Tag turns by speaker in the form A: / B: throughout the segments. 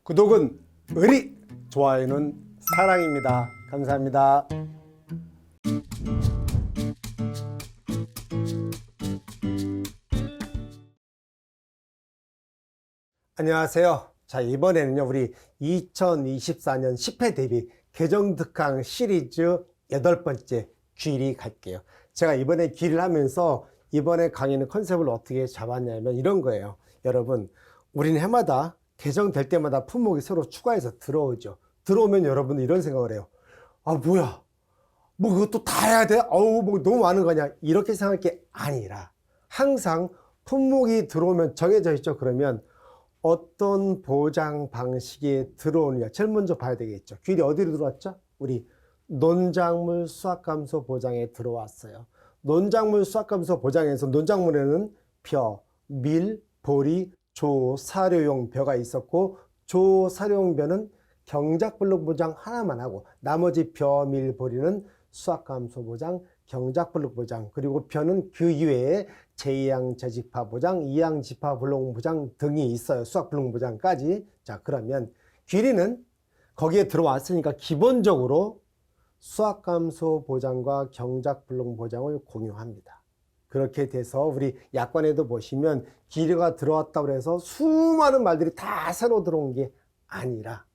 A: 구독은 의리, 좋아요는 사랑입니다. 감사합니다. 안녕하세요. 자, 이번에는요, 우리 2024년 10회 대비 개정특강 시리즈 8번째 귀리 갈게요. 제가 이번에 귀리를 하면서 이번에 강의는 컨셉을 어떻게 잡았냐면 이런 거예요. 여러분, 우리는 해마다 개정될 때마다 품목이 새로 추가해서 들어오죠. 들어오면 여러분은 이런 생각을 해요. 아, 뭐야? 뭐 그것도 다 해야 돼? 어우, 뭐 너무 많은 거냐? 이렇게 생각할 게 아니라 항상 품목이 들어오면 정해져 있죠. 그러면 어떤 보장 방식이 들어오느냐 제일 먼저 봐야 되겠죠. 귀리 어디로 들어왔죠? 우리 논작물 수확감소 보장에 들어왔어요. 논작물 수확감소 보장에서 논작물에는 벼, 밀, 보리, 조, 사료용 벼가 있었고, 조, 사료용 벼는 경작블록 보장 하나만 하고 나머지 벼, 밀, 보리는 수확감소 보장, 경작블록 보장, 그리고 벼는 그 이외에 제2양 재집화 보장, 2양 집화 블록 보장 등이 있어요. 수확블록 보장까지. 자, 그러면 귀리는 거기에 들어왔으니까 기본적으로 수확감소 보장과 경작블록 보장을 공유합니다. 그렇게 돼서 우리 약관에도 보시면 귀리가 들어왔다고 해서 수많은 말들이 다 새로 들어온 게 아니라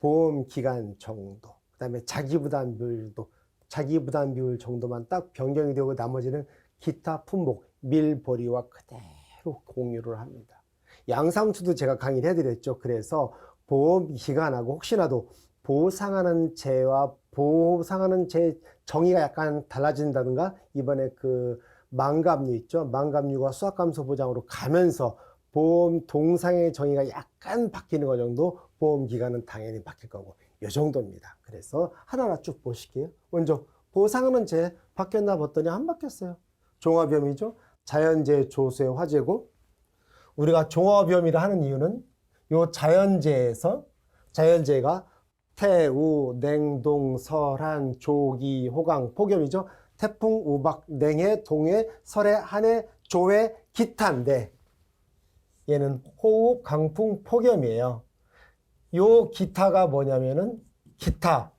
A: 보험 기간 정도, 그 다음에 자기부담 비율도 자기부담 비율 정도만 딱 변경이 되고 나머지는 기타 품목, 밀, 보리와 그대로 공유를 합니다. 양상추도 제가 강의를 해드렸죠. 그래서 보험 기간하고 혹시라도 보상하는 재와 보상하는 재 정의가 약간 달라진다든가 이번에 그 망감류 있죠. 망감류가 수확감소 보장으로 가면서 보험 동상의 정의가 약간 바뀌는 것 정도 보험 기간은 당연히 바뀔 거고 이 정도입니다. 그래서 하나하나 쭉 보실게요. 먼저 보상하는 재 바뀌었나 봤더니 안 바뀌었어요. 종합비용이죠. 자연재해 조소의 화재고 우리가 종합비용이라 하는 이유는 요 자연재해에서 자연재해가 태우, 냉동, 설한, 조기, 호강, 폭염이죠. 태풍, 우박, 냉해, 동해, 설해, 한해, 조해, 기타인데 얘는 호우, 강풍, 폭염이에요. 요 기타가 뭐냐면은 기타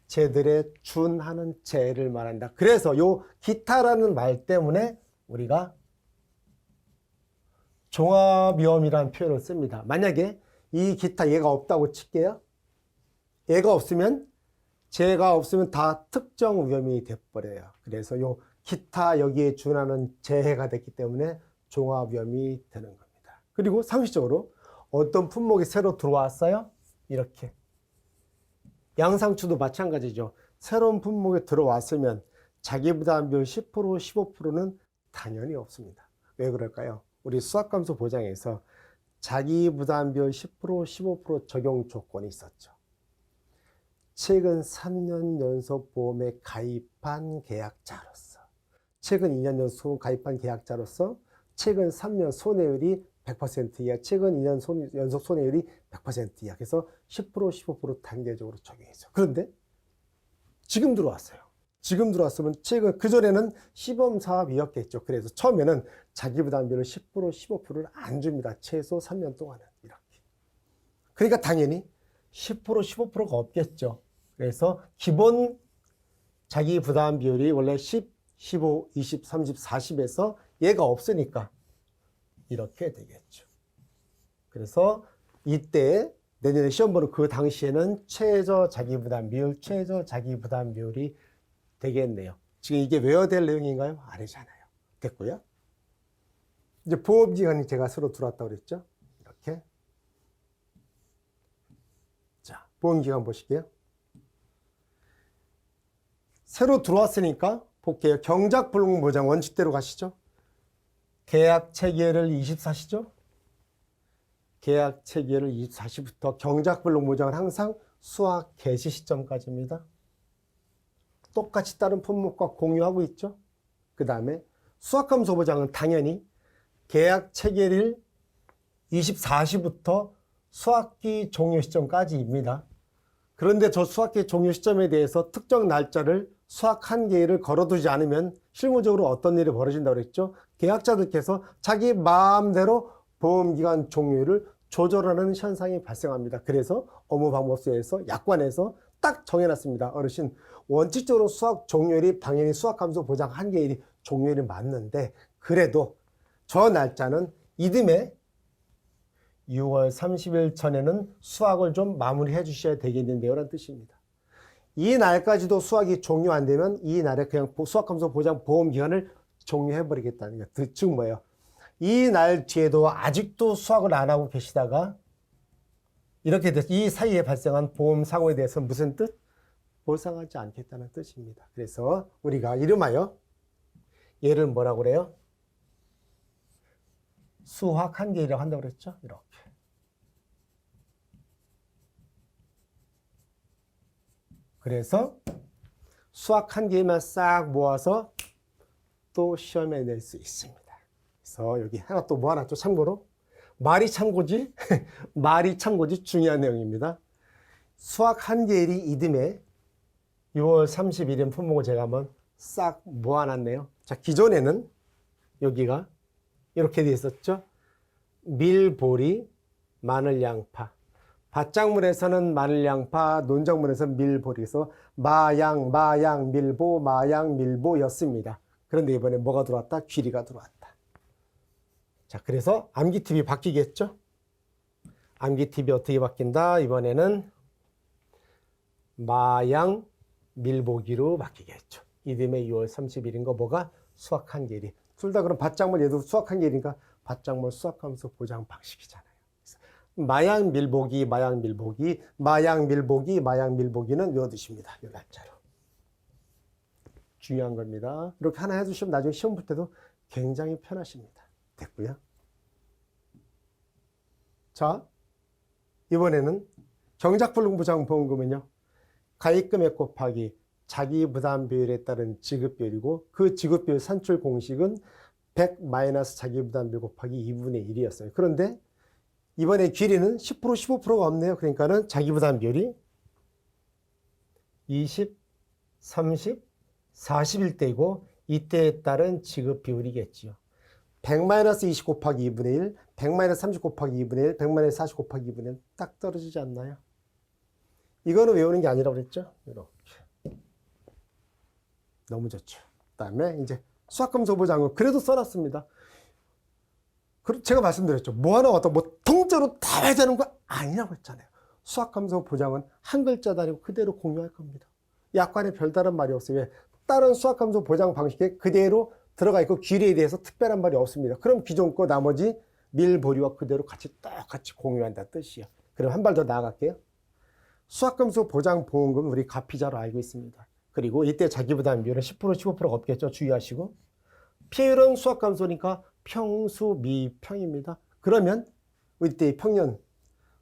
A: 재들에 준하는 재를 말한다. 그래서 요 기타라는 말 때문에 우리가 종합위험이라는 표현을 씁니다. 만약에 이 기타 얘가 없다고 칠게요. 얘가 없으면 재가 없으면 다 특정 위험이 돼버려요. 그래서 요 기타 여기에 준하는 재해가 됐기 때문에 종합위험이 되는 겁니다. 그리고 상식적으로 어떤 품목이 새로 들어왔어요? 이렇게. 양상추도 마찬가지죠. 새로운 품목이 들어왔으면 자기부담 비율 10%, 15%는 당연히 없습니다. 왜 그럴까요? 우리 수확감소 보장에서 자기부담 비율 10%, 15% 적용 조건이 있었죠. 최근 3년 연속 보험에 가입한 계약자로서, 최근 2년 연속 가입한 계약자로서 최근 3년 손해율이 100% 이하, 최근 2년 연속 손해율이 100% 이하. 그래서 10%, 15% 단계적으로 적용해서. 그런데 지금 들어왔어요. 지금 들어왔으면 최근 그전에는 시범 사업이었겠죠. 그래서 처음에는 자기부담비를 10%, 15%를 안 줍니다. 최소 3년 동안은 이렇게. 그러니까 당연히 10%, 15%가 없겠죠. 그래서 기본 자기부담 비율이 원래 10, 15, 20, 30, 40에서 얘가 없으니까 이렇게 되겠죠. 그래서 이때 내년에 시험 보는 그 당시에는 최저 자기부담 비율, 최저 자기부담 비율이 되겠네요. 지금 이게 외워야 될 내용인가요? 아니잖아요. 됐고요. 이제 보험기간이 제가 새로 들어왔다고 그랬죠. 이렇게. 자, 보험기간 보실게요. 새로 들어왔으니까 볼게요. 경작불능 보장 원칙대로 가시죠. 계약 체결일 24시죠. 계약 체결일 24시부터 경작불능 보장은 항상 수확 개시 시점까지입니다. 똑같이 다른 품목과 공유하고 있죠. 그 다음에 수확감소 보장은 당연히 계약 체결일 24시부터 수확기 종료 시점까지입니다. 그런데 저 수확기 종료 시점에 대해서 특정 날짜를 수확 한계일을 걸어두지 않으면 실무적으로 어떤 일이 벌어진다고 그랬죠? 계약자들께서 자기 마음대로 보험기간 종료일을 조절하는 현상이 발생합니다. 그래서 업무방법서에서 약관에서 딱 정해놨습니다. 어르신, 원칙적으로 수학 종료일이 당연히 수학함수 보장 한계일이 종료일이 맞는데 그래도 저 날짜는 이듬해 6월 30일 전에는 수학을 좀 마무리해 주셔야 되겠는데요 라는 뜻입니다. 이 날까지도 수학이 종료 안 되면 이 날에 그냥 수학함수 보장 보험 기간을 종료해 버리겠다는 거. 즉 뭐예요? 이 날 뒤에도 아직도 수학을 안 하고 계시다가 이렇게 돼서 이 사이에 발생한 보험 사고에 대해서 무슨 뜻? 보상하지 않겠다는 뜻입니다. 그래서 우리가 이름하여 얘를 뭐라고 그래요? 수학 한계일이라고 한다고 그랬죠? 이렇게. 그래서 수학 한계일만 싹 모아서 또 시험에 낼 수 있습니다. 그래서 여기 하나 또 뭐 하나 또 참고로 말이 참고지 말이 참고지 중요한 내용입니다. 수학 한계일이 이듬해 6월 30일인 품목을 제가 한번 싹 모아놨네요. 자, 기존에는 여기가 이렇게 되어 있었죠. 밀보리, 마늘, 양파. 밭작물에서는 마늘, 양파, 논작물에서는 밀보리에서 마양, 밀보, 마양, 밀보였습니다. 그런데 이번에 뭐가 들어왔다? 귀리가 들어왔다. 자, 그래서 암기팁이 바뀌겠죠? 암기팁이 어떻게 바뀐다? 이번에는 마양, 밀보기로 바뀌겠죠. 이듬해 6월 30일인 거 뭐가? 수학 한계일이. 둘 다 그럼 밭작물 얘도 수학 한계일이니까 밭작물 수학함수 보장 방식이잖아요. 마양 밀보기, 마양 밀보기, 마양 밀보기, 마양 밀보기는 외워두십니다. 이 날짜로. 중요한 겁니다. 이렇게 하나 해주시면 나중에 시험 볼 때도 굉장히 편하십니다. 됐고요. 자, 이번에는 경작불능보장보험금은요. 가입금액 곱하기 자기부담비율에 따른 지급비율이고 그 지급비율 산출 공식은 100 - 자기부담비율 곱하기 2분의 1이었어요. 그런데 이번에 길이는 10%, 15%가 없네요. 그러니까는 자기부담비율이 20, 30, 41대이고 이때에 따른 지급비율이겠지요. 100 - 20 곱하기 2분의 1, 100 - 30 곱하기 2분의 1, 100 - 40 곱하기 2분의 1 딱 떨어지지 않나요? 이거는 외우는 게 아니라고 그랬죠? 이렇게. 너무 좋죠. 그 다음에 이제 수학함수 보장은 그래도 써놨습니다. 제가 말씀드렸죠. 뭐 하나 왔다 뭐 통째로 다 해야 되는 거 아니라고 했잖아요. 수학함수 보장은 한 글자도 아니고 그대로 공유할 겁니다. 약관에 별다른 말이 없어요. 왜? 다른 수학함수 보장 방식에 그대로 들어가 있고 귀리에 대해서 특별한 말이 없습니다. 그럼 기존 거 나머지 밀보리와 그대로 같이 똑같이 공유한다는 뜻이에요. 그럼 한 발 더 나아갈게요. 수학함수 보장 보험금 우리 가피자로 알고 있습니다. 그리고 이때 자기부담비율은 10%, 15%가 없겠죠. 주의하시고. 피해율은 수학함수니까 평수, 미평입니다. 그러면 이때 평년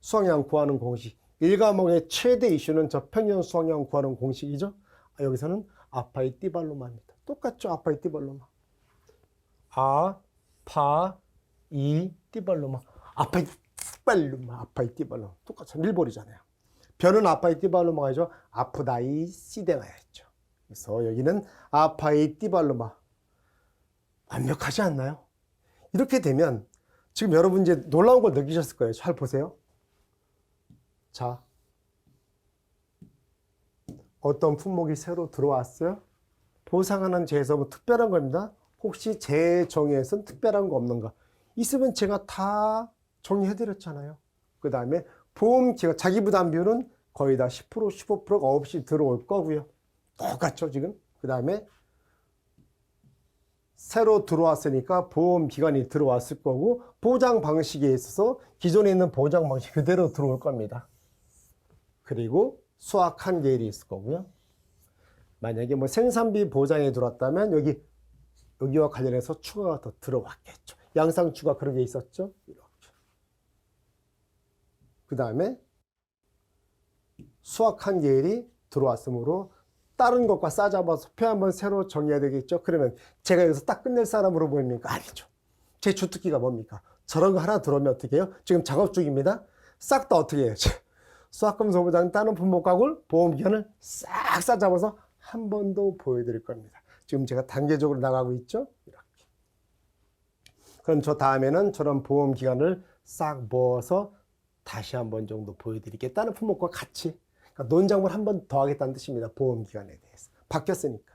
A: 수학량 구하는 공식. 1과목의 최대 이슈는 저 평년 수학량 구하는 공식이죠. 여기서는 아파이 띠발로마입니다. 똑같죠. 아파이 띠발로마. 아, 파, 이, 띠발로마. 아파이 띠발로마. 아파이 띠발로마. 똑같죠. 밀볼이잖아요. 변은 아파이 띠발로마가죠. 아프다이 시데나였죠. 그래서 여기는 아파이 띠발로마. 완벽하지 않나요? 이렇게 되면 지금 여러분 이제 놀라운 걸 느끼셨을 거예요. 잘 보세요. 자, 어떤 품목이 새로 들어왔어요? 보상하는 제에서 뭐 특별한 겁니다. 혹시 제 정의에서는 특별한 거 없는가? 있으면 제가 다 정리해드렸잖아요. 그 다음에 보험기간 자기부담비율은 거의 다 10%, 15%가 없이 들어올 거고요. 똑같죠, 지금? 그 다음에 새로 들어왔으니까 보험기간이 들어왔을 거고 보장 방식에 있어서 기존에 있는 보장 방식 그대로 들어올 겁니다. 그리고 수학 한계일이 있을 거고요. 만약에 뭐 생산비 보장에 들어왔다면 여기와 관련해서 추가가 더 들어왔겠죠. 양상 추가 그런 게 있었죠. 이렇게. 그 다음에 수학 한계일이 들어왔으므로 다른 것과 싸잡아서 표 한번 새로 정해야 되겠죠. 그러면 제가 여기서 딱 끝낼 사람으로 보입니까? 아니죠. 제 주특기가 뭡니까? 저런 거 하나 들어오면 어떻게 해요? 지금 작업 중입니다. 싹 다 어떻게 해요? 수학금수 보장 다른 품목하고 보험기간을 싹 싸잡아서 한 번 더 보여드릴 겁니다. 지금 제가 단계적으로 나가고 있죠. 이렇게. 그럼 저 다음에는 저런 보험기간을 싹 모아서 다시 한 번 정도 보여드릴게요. 다른 품목과 같이. 그러니까 논장물 한 번 더 하겠다는 뜻입니다. 보험기간에 대해서. 바뀌었으니까.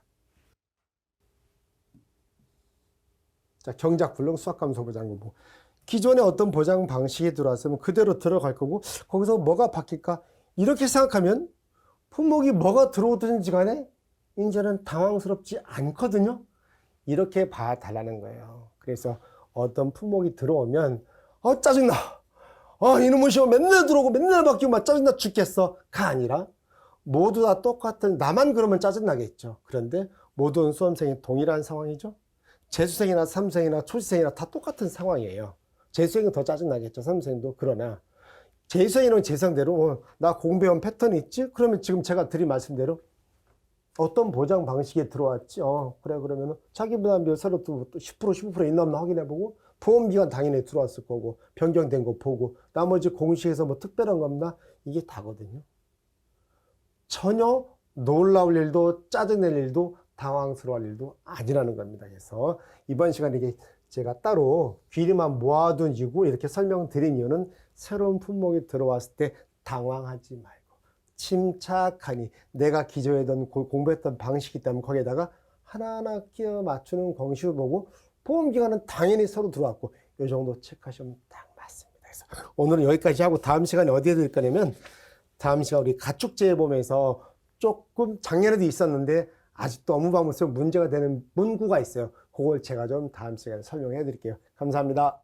A: 자, 경작불능 수확감소보장금. 기존에 어떤 보장 방식이 들어왔으면 그대로 들어갈 거고, 거기서 뭐가 바뀔까? 이렇게 생각하면 품목이 뭐가 들어오든지 간에 이제는 당황스럽지 않거든요. 이렇게 봐달라는 거예요. 그래서 어떤 품목이 들어오면 짜증나. 이놈의 시험 맨날 들어오고 맨날 바뀌고 막 짜증나 죽겠어. 가 아니라 모두 다 똑같은, 나만 그러면 짜증나겠죠. 그런데 모든 수험생이 동일한 상황이죠. 재수생이나 삼수생이나 초시생이나 다 똑같은 상황이에요. 재수생은 더 짜증나겠죠. 삼수생도. 그러나 재수생이는 재수생대로 나 공부해온 패턴이 있지? 그러면 지금 제가 드린 말씀대로 어떤 보장 방식에 들어왔지? 그래, 그러면 자기 부담비율 서로 또 10%, 15% 있나 없나 확인해보고, 보험기간 당연히 들어왔을 거고, 변경된 거 보고, 나머지 공시에서 뭐 특별한 거 없나? 이게 다거든요. 전혀 놀라울 일도, 짜증낼 일도, 당황스러워할 일도 아니라는 겁니다. 그래서 이번 시간에 이게 제가 따로 귀리만 모아둔 이유고 이렇게 설명드린 이유는 새로운 품목이 들어왔을 때 당황하지 말고 침착하니, 내가 기존에던 공부했던 방식이기 때문에 거기에다가 하나하나 끼워 맞추는 공식을 보고, 보험기간은 당연히 서로 들어왔고, 이 정도 체크하시면 딱 맞습니다. 그래서 오늘은 여기까지 하고 다음 시간에 어디에 드릴 거냐면, 다음 시간 우리 가축재보험에서 조금 작년에도 있었는데 아직도 업무방문성 문제가 되는 문구가 있어요. 그걸 제가 좀 다음 시간에 설명해 드릴게요. 감사합니다.